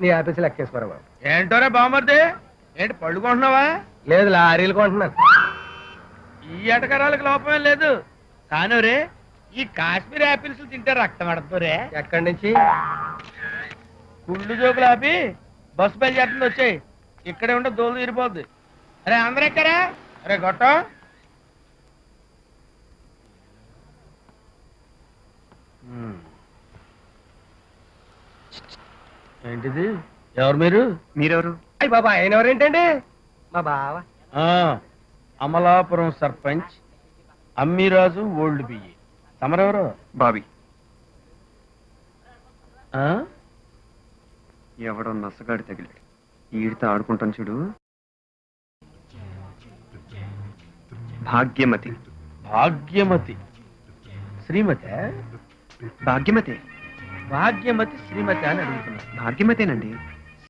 నీ ఆఫీసులో ఎక్కేసుకోరా బాబు. ఏంటోరే బామ్మర్ది, ఏంటి పళ్ళు కొంటున్నావా? లేదు లారీలు కొంటున్నాను. ఈ ఎటకరాలకు లోపమే లేదు. కానీ రే, ఈ కాశ్మీర్ యాపిల్స్ తింటే రక్తం అడతారే. ఎక్కడి నుంచి? కుళ్ళు జోకులు ఆపి బస్సు బయలుదేరుతుంది, వచ్చాయి. ఇక్కడే ఉంటే దోలు తీరిపోద్ది. అరే అందరూ ఎక్కరా? అరే గొట్టం, ఏంటిది? ఎవరు మీరు? మీరెవరు? అయ్యి బాబా, ఆయన ఎవరేంటండి? మా బావ. అమలాపురం సర్పంచ్ అమ్మిరాజు ఓల్డ్ బియ్యి. తమరెవరు? బాబీ. ఆ? ఎవడో నసగాడి తగిలాడు. ఈడితో ఆడుకుంటాను చూడు. భాగ్యమతి. భాగ్యమతి శ్రీమతి? భాగ్యమతి. భాగ్యమతి శ్రీమతి అని అడుగుతున్నా. భాగ్యమతేనండి.